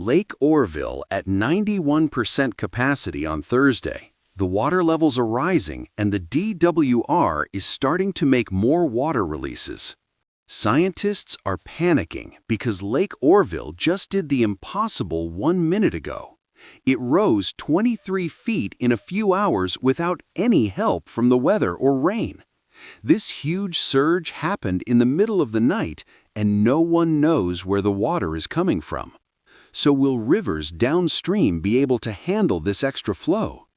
Lake Oroville at 91% capacity on Thursday. The water levels are rising and the DWR is starting to make more water releases. Scientists are panicking because Lake Oroville just did the impossible 1 minute ago. It rose 23 feet in a few hours without any help from the weather or rain. This huge surge happened in the middle of the night and no one knows where the water is coming from. So will rivers downstream be able to handle this extra flow?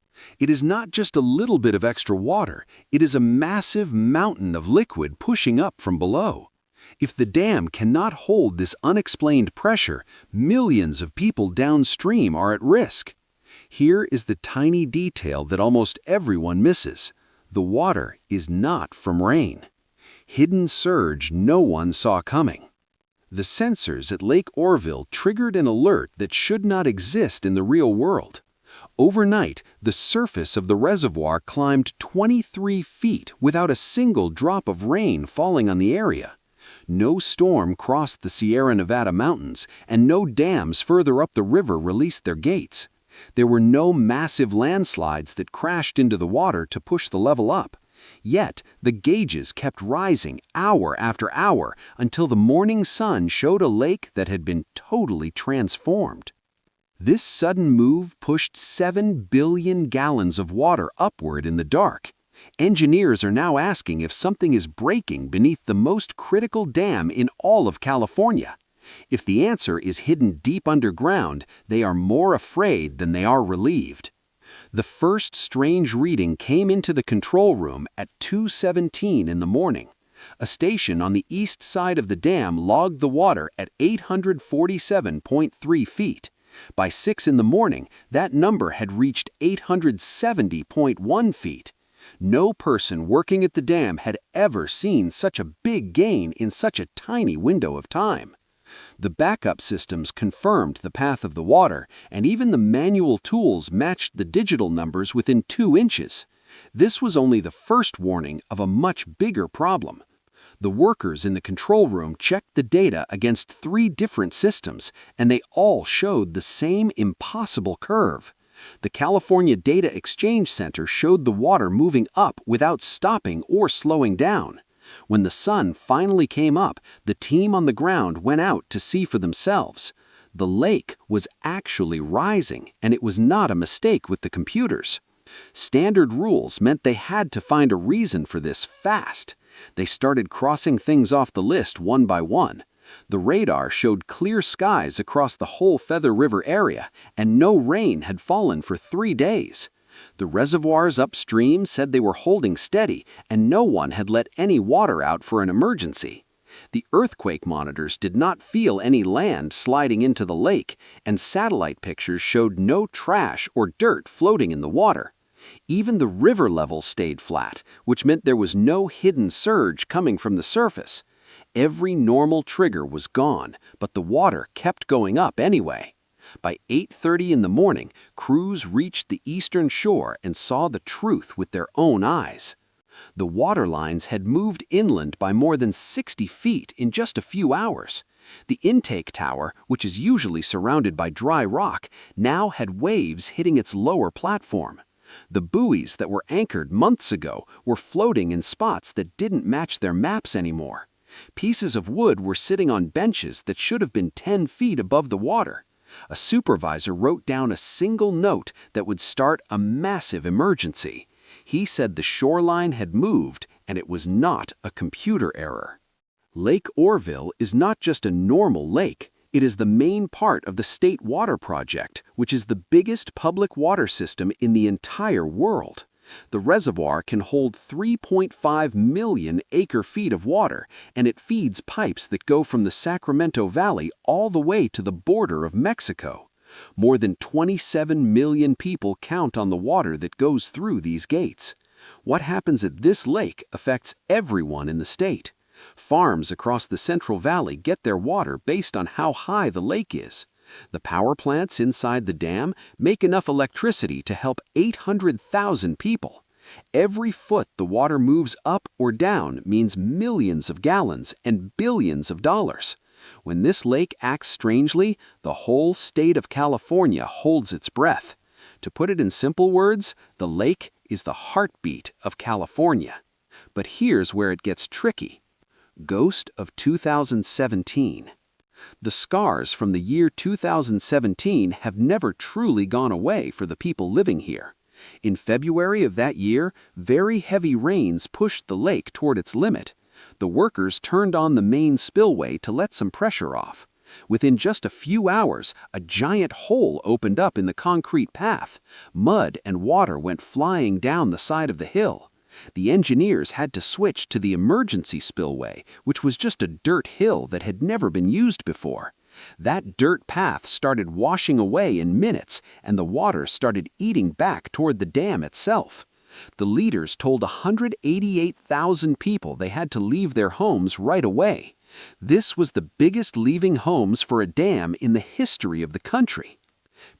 It is not just a little bit of extra water, it is a massive mountain of liquid pushing up from below. If the dam cannot hold this unexplained pressure, millions of people downstream are at risk. Here is the tiny detail that almost everyone misses. The water is not from rain. Hidden surge no one saw coming. The sensors at Lake Oroville triggered an alert that should not exist in the real world. Overnight, the surface of the reservoir climbed 23 feet without a single drop of rain falling on the area. No storm crossed the Sierra Nevada mountains, and no dams further up the river released their gates. There were no massive landslides that crashed into the water to push the level up. Yet, the gauges kept rising hour after hour until the morning sun showed a lake that had been totally transformed. This sudden move pushed 7 billion gallons of water upward in the dark. Engineers are now asking if something is breaking beneath the most critical dam in all of California. If the answer is hidden deep underground, they are more afraid than they are relieved. The first strange reading came into the control room at 2:17 in the morning. A station on the east side of the dam logged the water at 847.3 feet. By 6 in the morning, that number had reached 870.1 feet. No person working at the dam had ever seen such a big gain in such a tiny window of time. The backup systems confirmed the path of the water, and even the manual tools matched the digital numbers within 2 inches. This was only the first warning of a much bigger problem. The workers in the control room checked the data against 3 different systems, and they all showed the same impossible curve. The California Data Exchange Center showed the water moving up without stopping or slowing down. When the sun finally came up, the team on the ground went out to see for themselves. The lake was actually rising, and it was not a mistake with the computers. Standard rules meant they had to find a reason for this fast. They started crossing things off the list one by one. The radar showed clear skies across the whole Feather River area, and no rain had fallen for 3 days. The reservoirs upstream said they were holding steady, and no one had let any water out for an emergency. The earthquake monitors did not feel any land sliding into the lake, and satellite pictures showed no trash or dirt floating in the water. Even the river level stayed flat, which meant there was no hidden surge coming from the surface. Every normal trigger was gone, but the water kept going up anyway. By 8:30 in the morning, crews reached the eastern shore and saw the truth with their own eyes. The water lines had moved inland by more than 60 feet in just a few hours. The intake tower, which is usually surrounded by dry rock, now had waves hitting its lower platform. The buoys that were anchored months ago were floating in spots that didn't match their maps anymore. Pieces of wood were sitting on benches that should have been 10 feet above the water. A supervisor wrote down a single note that would start a massive emergency. He said the shoreline had moved, and it was not a computer error. Lake Oroville is not just a normal lake. It is the main part of the State Water Project, which is the biggest public water system in the entire world. The reservoir can hold 3.5 million acre-feet of water, and it feeds pipes that go from the Sacramento Valley all the way to the border of Mexico. More than 27 million people count on the water that goes through these gates. What happens at this lake affects everyone in the state. Farms across the Central Valley get their water based on how high the lake is. The power plants inside the dam make enough electricity to help 800,000 people. Every foot the water moves up or down means millions of gallons and billions of dollars. When this lake acts strangely, the whole state of California holds its breath. To put it in simple words, the lake is the heartbeat of California. But here's where it gets tricky. Ghost of 2017. The scars from the year 2017 have never truly gone away for the people living here. In February of that year, very heavy rains pushed the lake toward its limit. The workers turned on the main spillway to let some pressure off. Within just a few hours, a giant hole opened up in the concrete path. Mud and water went flying down the side of the hill. The engineers had to switch to the emergency spillway, which was just a dirt hill that had never been used before. That dirt path started washing away in minutes, and the water started eating back toward the dam itself. The leaders told 188,000 people they had to leave their homes right away. This was the biggest leaving homes for a dam in the history of the country.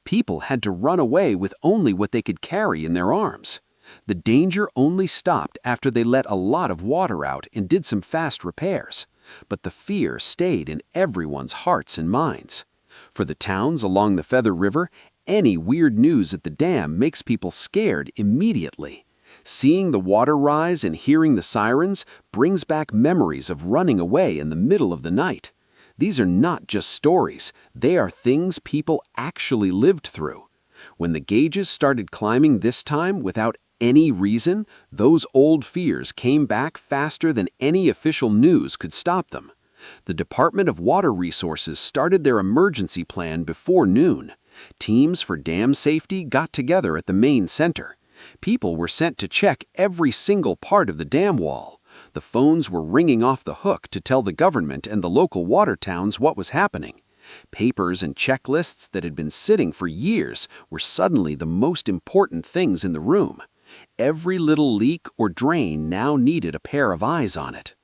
People had to run away with only what they could carry in their arms. The danger only stopped after they let a lot of water out and did some fast repairs. But the fear stayed in everyone's hearts and minds. For the towns along the Feather River, any weird news at the dam makes people scared immediately. Seeing the water rise and hearing the sirens brings back memories of running away in the middle of the night. These are not just stories, they are things people actually lived through. When the gauges started climbing this time without any reason, those old fears came back faster than any official news could stop them. The Department of Water Resources started their emergency plan before noon. Teams for dam safety got together at the main center. People were sent to check every single part of the dam wall. The phones were ringing off the hook to tell the government and the local water towns what was happening. Papers and checklists that had been sitting for years were suddenly the most important things in the room. Every little leak or drain now needed a pair of eyes on it.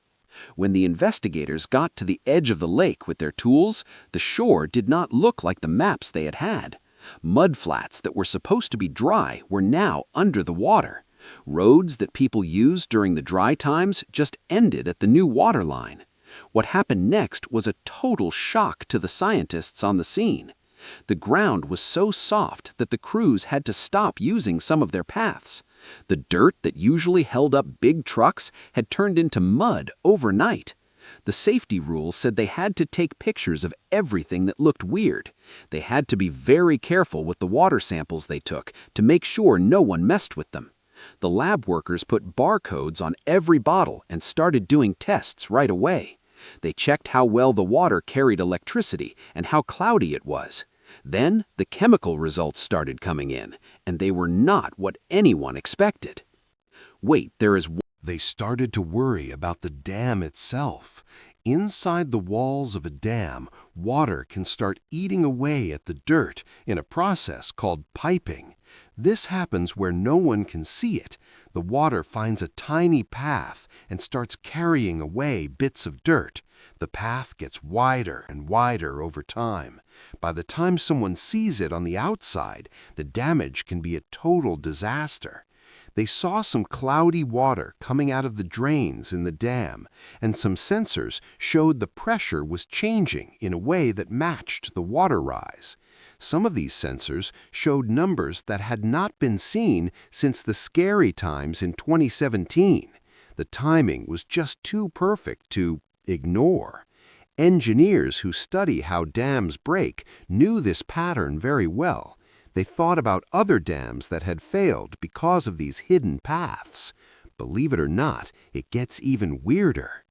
When the investigators got to the edge of the lake with their tools, the shore did not look like the maps they had had. Mudflats that were supposed to be dry were now under the water. Roads that people used during the dry times just ended at the new water line. What happened next was a total shock to the scientists on the scene. The ground was so soft that the crews had to stop using some of their paths. The dirt that usually held up big trucks had turned into mud overnight. The safety rules said they had to take pictures of everything that looked weird. They had to be very careful with the water samples they took to make sure no one messed with them. The lab workers put barcodes on every bottle and started doing tests right away. They checked how well the water carried electricity and how cloudy it was. Then the chemical results started coming in, and they were not what anyone expected. Wait, there is... They started to worry about the dam itself. Inside the walls of a dam, water can start eating away at the dirt in a process called piping. This happens where no one can see it. The water finds a tiny path and starts carrying away bits of dirt. The path gets wider and wider over time. By the time someone sees it on the outside, the damage can be a total disaster. They saw some cloudy water coming out of the drains in the dam, and some sensors showed the pressure was changing in a way that matched the water rise. Some of these sensors showed numbers that had not been seen since the scary times in 2017. The timing was just too perfect to ignore. Engineers who study how dams break knew this pattern very well. They thought about other dams that had failed because of these hidden paths. Believe it or not, it gets even weirder.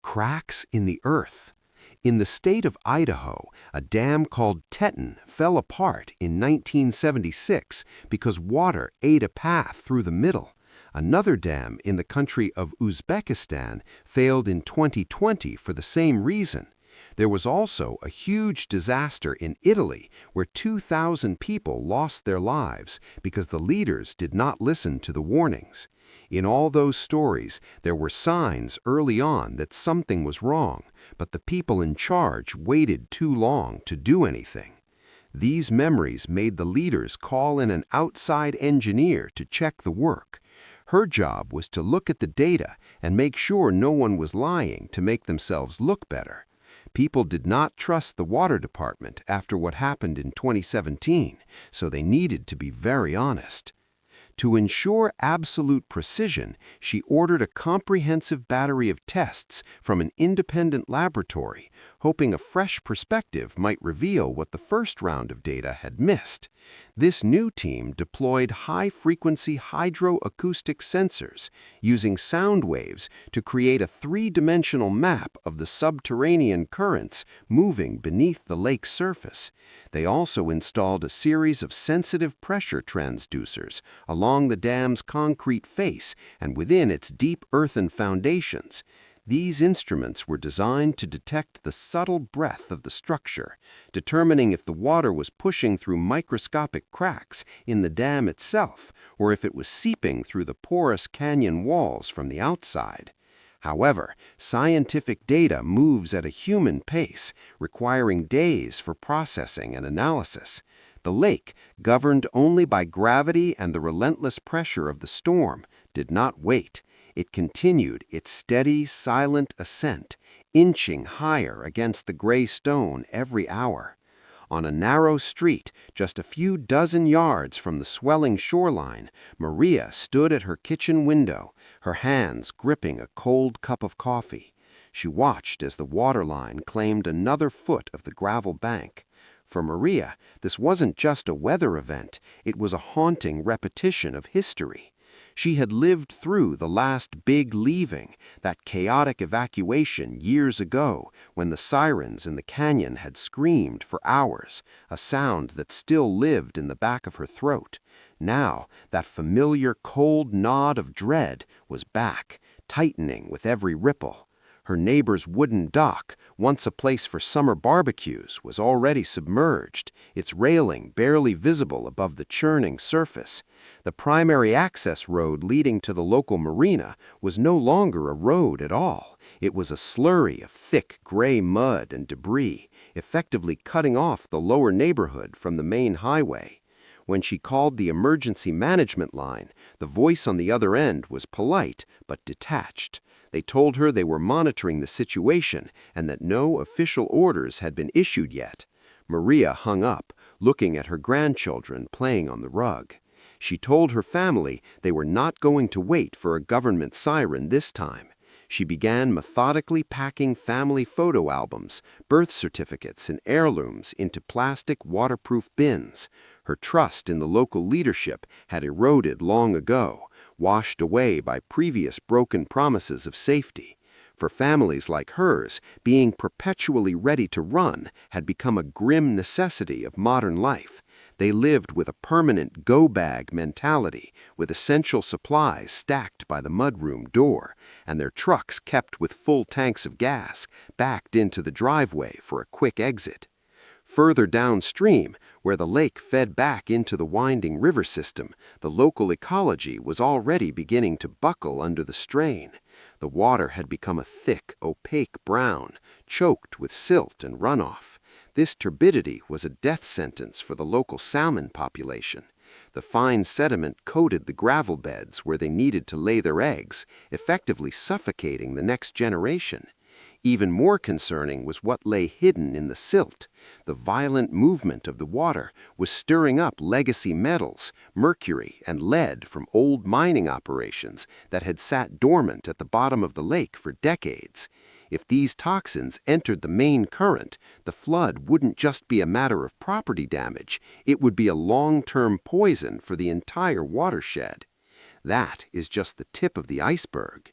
Cracks in the earth. In the state of Idaho, a dam called Teton fell apart in 1976 because water ate a path through the middle. Another dam in the country of Uzbekistan failed in 2020 for the same reason. There was also a huge disaster in Italy where 2,000 people lost their lives because the leaders did not listen to the warnings. In all those stories, there were signs early on that something was wrong, but the people in charge waited too long to do anything. These memories made the leaders call in an outside engineer to check the work. Her job was to look at the data and make sure no one was lying to make themselves look better. People did not trust the water department after what happened in 2017, so they needed to be very honest. To ensure absolute precision, she ordered a comprehensive battery of tests from an independent laboratory, hoping a fresh perspective might reveal what the first round of data had missed. This new team deployed high-frequency hydroacoustic sensors, using sound waves to create a three-dimensional map of the subterranean currents moving beneath the lake's surface. They also installed a series of sensitive pressure transducers along the dam's concrete face and within its deep earthen foundations. These instruments were designed to detect the subtle breath of the structure, determining if the water was pushing through microscopic cracks in the dam itself or if it was seeping through the porous canyon walls from the outside. However, scientific data moves at a human pace, requiring days for processing and analysis. The lake, governed only by gravity and the relentless pressure of the storm, did not wait. It continued its steady, silent ascent, inching higher against the gray stone every hour. On a narrow street, just a few dozen yards from the swelling shoreline, Maria stood at her kitchen window, her hands gripping a cold cup of coffee. She watched as the waterline claimed another foot of the gravel bank. For Maria, this wasn't just a weather event, it was a haunting repetition of history. She had lived through the last big leaving, that chaotic evacuation years ago when the sirens in the canyon had screamed for hours, a sound that still lived in the back of her throat. Now, that familiar cold nod of dread was back, tightening with every ripple. Her neighbor's wooden dock, once a place for summer barbecues, was already submerged, its railing barely visible above the churning surface. The primary access road leading to the local marina was no longer a road at all. It was a slurry of thick gray mud and debris, effectively cutting off the lower neighborhood from the main highway. When she called the emergency management line, the voice on the other end was polite but detached. They told her they were monitoring the situation and that no official orders had been issued yet. Maria hung up, looking at her grandchildren playing on the rug. She told her family they were not going to wait for a government siren this time. She began methodically packing family photo albums, birth certificates, and heirlooms into plastic waterproof bins. Her trust in the local leadership had eroded long ago, washed away by previous broken promises of safety. For families like hers, being perpetually ready to run had become a grim necessity of modern life. They lived with a permanent go-bag mentality, with essential supplies stacked by the mudroom door, and their trucks kept with full tanks of gas, backed into the driveway for a quick exit. Further downstream, where the lake fed back into the winding river system, the local ecology was already beginning to buckle under the strain. The water had become a thick, opaque brown, choked with silt and runoff. This turbidity was a death sentence for the local salmon population. The fine sediment coated the gravel beds where they needed to lay their eggs, effectively suffocating the next generation. Even more concerning was what lay hidden in the silt. The violent movement of the water was stirring up legacy metals, mercury, and lead from old mining operations that had sat dormant at the bottom of the lake for decades. If these toxins entered the main current, the flood wouldn't just be a matter of property damage, it would be a long-term poison for the entire watershed. That is just the tip of the iceberg.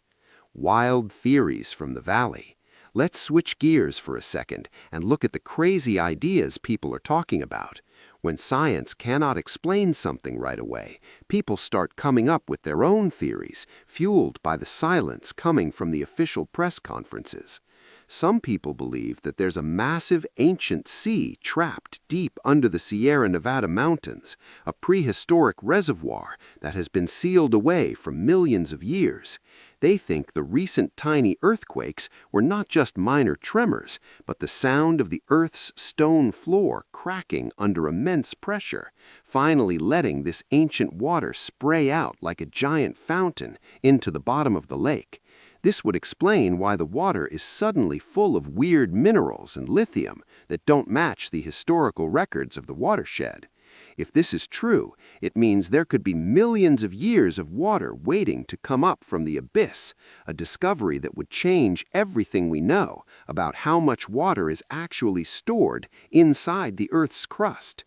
Wild theories from the valley. Let's switch gears for a second and look at the crazy ideas people are talking about. When science cannot explain something right away, people start coming up with their own theories, fueled by the silence coming from the official press conferences. Some people believe that there's a massive ancient sea trapped deep under the Sierra Nevada mountains, a prehistoric reservoir that has been sealed away for millions of years. They think the recent tiny earthquakes were not just minor tremors, but the sound of the Earth's stone floor cracking under immense pressure, finally letting this ancient water spray out like a giant fountain into the bottom of the lake. This would explain why the water is suddenly full of weird minerals and lithium that don't match the historical records of the watershed. If this is true, it means there could be millions of years of water waiting to come up from the abyss, a discovery that would change everything we know about how much water is actually stored inside the Earth's crust.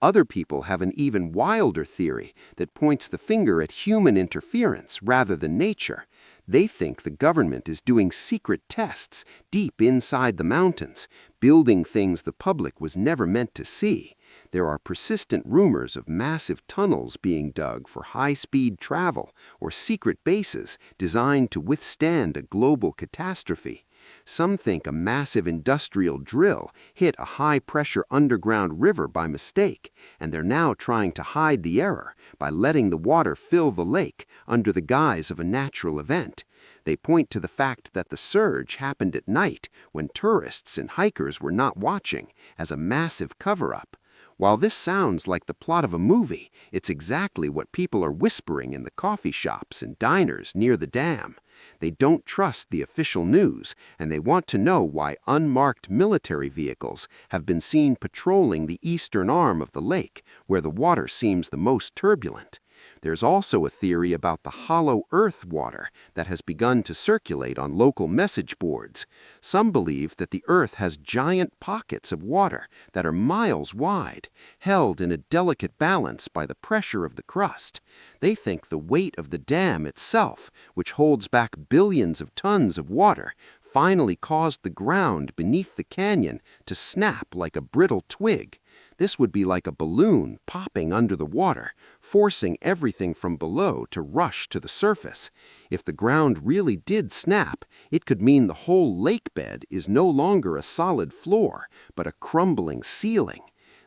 Other people have an even wilder theory that points the finger at human interference rather than nature. They think the government is doing secret tests deep inside the mountains, building things the public was never meant to see. There are persistent rumors of massive tunnels being dug for high-speed travel or secret bases designed to withstand a global catastrophe. Some think a massive industrial drill hit a high-pressure underground river by mistake, and they're now trying to hide the error by letting the water fill the lake under the guise of a natural event. They point to the fact that the surge happened at night when tourists and hikers were not watching, as a massive cover-up. While this sounds like the plot of a movie, it's exactly what people are whispering in the coffee shops and diners near the dam. They don't trust the official news, and they want to know why unmarked military vehicles have been seen patrolling the eastern arm of the lake, where the water seems the most turbulent. There's also a theory about the hollow earth water that has begun to circulate on local message boards. Some believe that the earth has giant pockets of water that are miles wide, held in a delicate balance by the pressure of the crust. They think the weight of the dam itself, which holds back billions of tons of water, finally caused the ground beneath the canyon to snap like a brittle twig. This would be like a balloon popping under the water, forcing everything from below to rush to the surface. If the ground really did snap, it could mean the whole lake bed is no longer a solid floor, but a crumbling ceiling.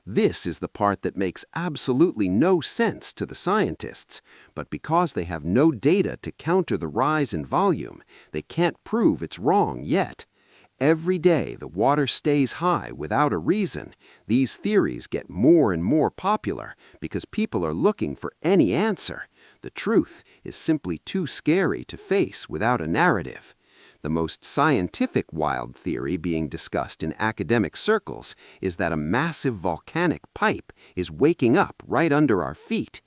This is the part that makes absolutely no sense to the scientists, but because they have no data to counter the rise in volume, they can't prove it's wrong yet. Every day the water stays high without a reason. These theories get more and more popular because people are looking for any answer. The truth is simply too scary to face without a narrative. The most scientific wild theory being discussed in academic circles is that a massive volcanic pipe is waking up right under our feet.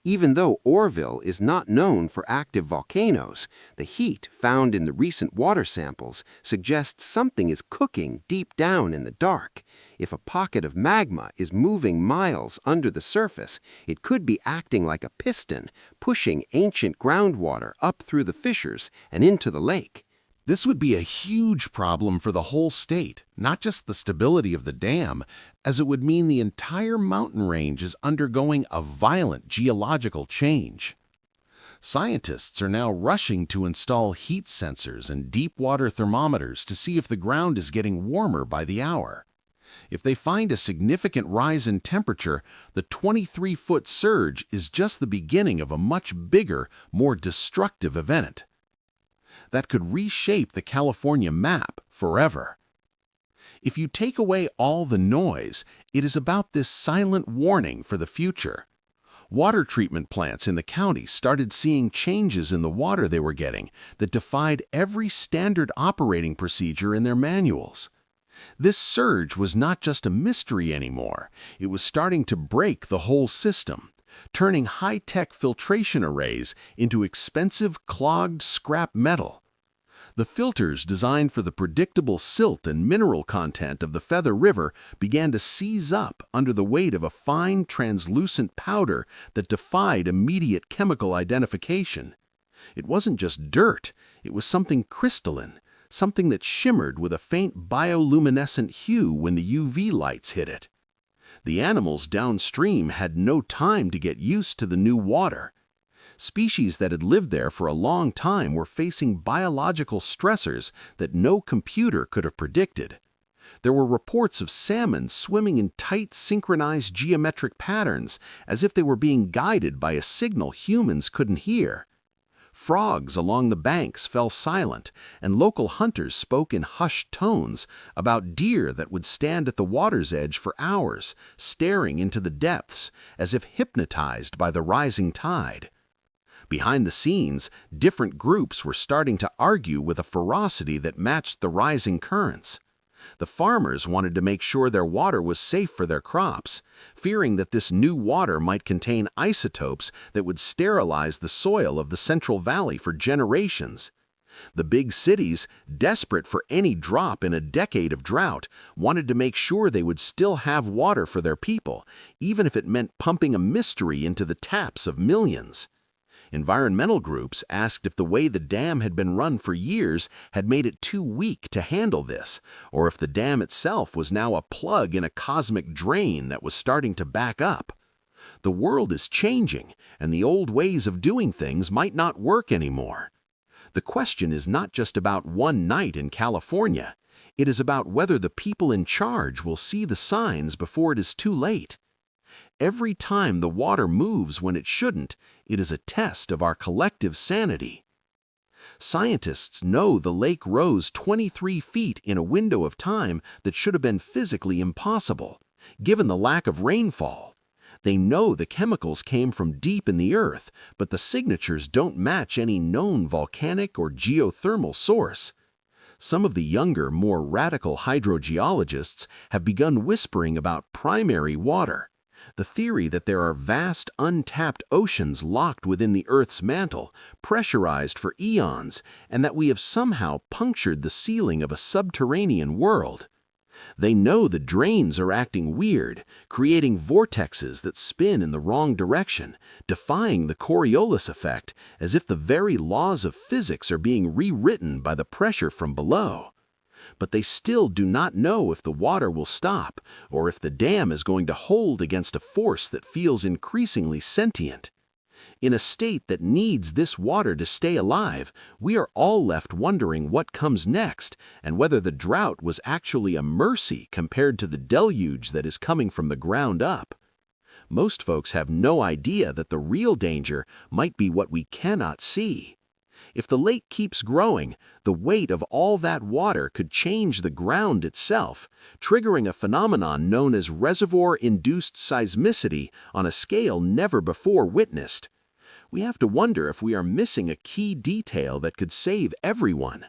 Even though Oroville is not known for active volcanoes, the heat found in the recent water samples suggests something is cooking deep down in the dark. If a pocket of magma is moving miles under the surface, it could be acting like a piston, pushing ancient groundwater up through the fissures and into the lake. This would be a huge problem for the whole state, not just the stability of the dam, as it would mean the entire mountain range is undergoing a violent geological change. Scientists are now rushing to install heat sensors and deep water thermometers to see if the ground is getting warmer by the hour. If they find a significant rise in temperature, the 23-foot surge is just the beginning of a much bigger, more destructive event that could reshape the California map forever. If you take away all the noise, it is about this silent warning for the future. Water treatment plants in the county started seeing changes in the water they were getting that defied every standard operating procedure in their manuals. This surge was not just a mystery anymore. It was starting to break the whole system, turning high-tech filtration arrays into expensive, clogged scrap metal. The filters designed for the predictable silt and mineral content of the Feather River began to seize up under the weight of a fine, translucent powder that defied immediate chemical identification. It wasn't just dirt, it was something crystalline, something that shimmered with a faint bioluminescent hue when the UV lights hit it. The animals downstream had no time to get used to the new water. Species that had lived there for a long time were facing biological stressors that no computer could have predicted. There were reports of salmon swimming in tight, synchronized geometric patterns as if they were being guided by a signal humans couldn't hear. Frogs along the banks fell silent, and local hunters spoke in hushed tones about deer that would stand at the water's edge for hours, staring into the depths as if hypnotized by the rising tide. Behind the scenes, different groups were starting to argue with a ferocity that matched the rising currents. The farmers wanted to make sure their water was safe for their crops, fearing that this new water might contain isotopes that would sterilize the soil of the Central Valley for generations. The big cities, desperate for any drop in a decade of drought, wanted to make sure they would still have water for their people, even if it meant pumping a mystery into the taps of millions. Environmental groups asked if the way the dam had been run for years had made it too weak to handle this, or if the dam itself was now a plug in a cosmic drain that was starting to back up. The world is changing, and the old ways of doing things might not work anymore. The question is not just about one night in California. It is about whether the people in charge will see the signs before it is too late. Every time the water moves when it shouldn't, it is a test of our collective sanity. Scientists know the lake rose 23 feet in a window of time that should have been physically impossible, given the lack of rainfall. They know the chemicals came from deep in the earth, but the signatures don't match any known volcanic or geothermal source. Some of the younger, more radical hydrogeologists have begun whispering about primary water, the theory that there are vast, untapped oceans locked within the Earth's mantle, pressurized for eons, and that we have somehow punctured the ceiling of a subterranean world. They know the drains are acting weird, creating vortexes that spin in the wrong direction, defying the Coriolis effect, as if the very laws of physics are being rewritten by the pressure from below. But they still do not know if the water will stop, or if the dam is going to hold against a force that feels increasingly sentient. In a state that needs this water to stay alive, we are all left wondering what comes next and whether the drought was actually a mercy compared to the deluge that is coming from the ground up. Most folks have no idea that the real danger might be what we cannot see. If the lake keeps growing, the weight of all that water could change the ground itself, triggering a phenomenon known as reservoir-induced seismicity on a scale never before witnessed. We have to wonder if we are missing a key detail that could save everyone.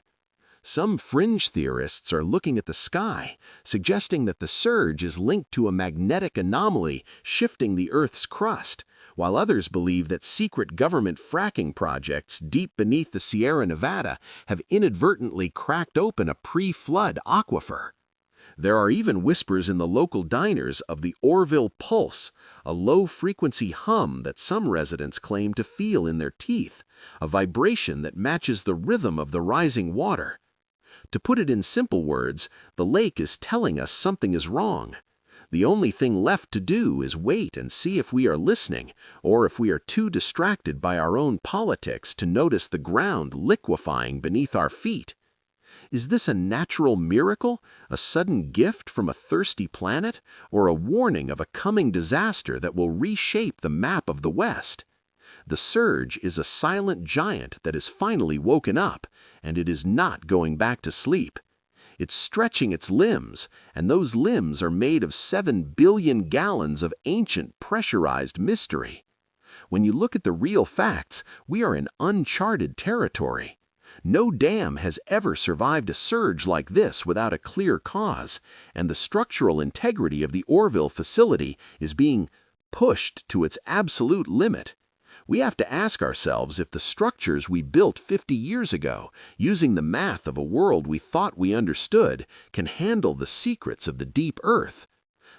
Some fringe theorists are looking at the sky, suggesting that the surge is linked to a magnetic anomaly shifting the Earth's crust, while others believe that secret government fracking projects deep beneath the Sierra Nevada have inadvertently cracked open a pre-flood aquifer. There are even whispers in the local diners of the Oroville pulse, a low-frequency hum that some residents claim to feel in their teeth, a vibration that matches the rhythm of the rising water. To put it in simple words, the lake is telling us something is wrong. The only thing left to do is wait and see if we are listening, or if we are too distracted by our own politics to notice the ground liquefying beneath our feet. Is this a natural miracle, a sudden gift from a thirsty planet, or a warning of a coming disaster that will reshape the map of the West? The surge is a silent giant that is finally woken up, and it is not going back to sleep. It's stretching its limbs, and those limbs are made of 7 billion gallons of ancient pressurized mystery. When you look at the real facts, we are in uncharted territory. No dam has ever survived a surge like this without a clear cause, and the structural integrity of the Oroville facility is being pushed to its absolute limit. We have to ask ourselves if the structures we built 50 years ago, using the math of a world we thought we understood, can handle the secrets of the deep earth.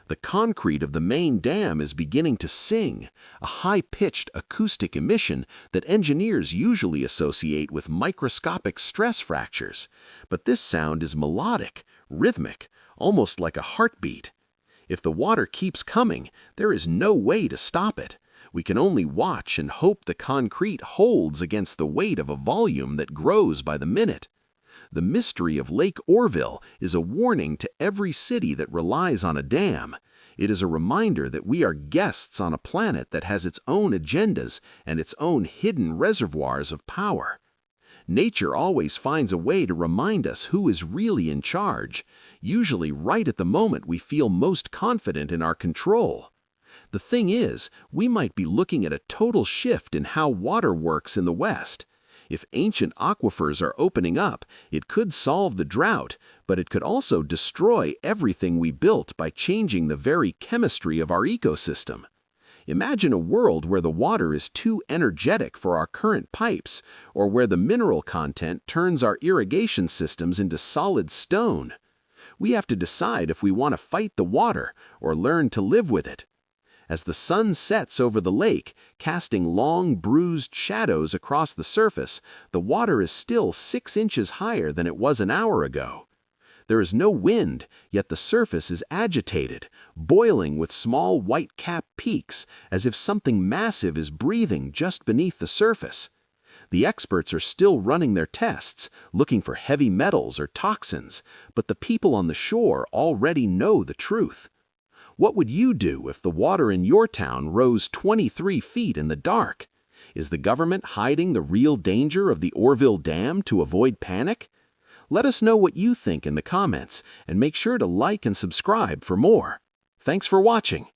The concrete of the main dam is beginning to sing, a high-pitched acoustic emission that engineers usually associate with microscopic stress fractures. But this sound is melodic, rhythmic, almost like a heartbeat. If the water keeps coming, there is no way to stop it. We can only watch and hope the concrete holds against the weight of a volume that grows by the minute. The mystery of Lake Oroville is a warning to every city that relies on a dam. It is a reminder that we are guests on a planet that has its own agendas and its own hidden reservoirs of power. Nature always finds a way to remind us who is really in charge, usually right at the moment we feel most confident in our control. The thing is, we might be looking at a total shift in how water works in the West. If ancient aquifers are opening up, it could solve the drought, but it could also destroy everything we built by changing the very chemistry of our ecosystem. Imagine a world where the water is too energetic for our current pipes, or where the mineral content turns our irrigation systems into solid stone. We have to decide if we want to fight the water or learn to live with it. As the sun sets over the lake, casting long, bruised shadows across the surface, the water is still 6 inches higher than it was an hour ago. There is no wind, yet the surface is agitated, boiling with small white-capped peaks, as if something massive is breathing just beneath the surface. The experts are still running their tests, looking for heavy metals or toxins, but the people on the shore already know the truth. What would you do if the water in your town rose 23 feet in the dark? Is the government hiding the real danger of the Oroville Dam to avoid panic? Let us know what you think in the comments, and make sure to like and subscribe for more. Thanks for watching.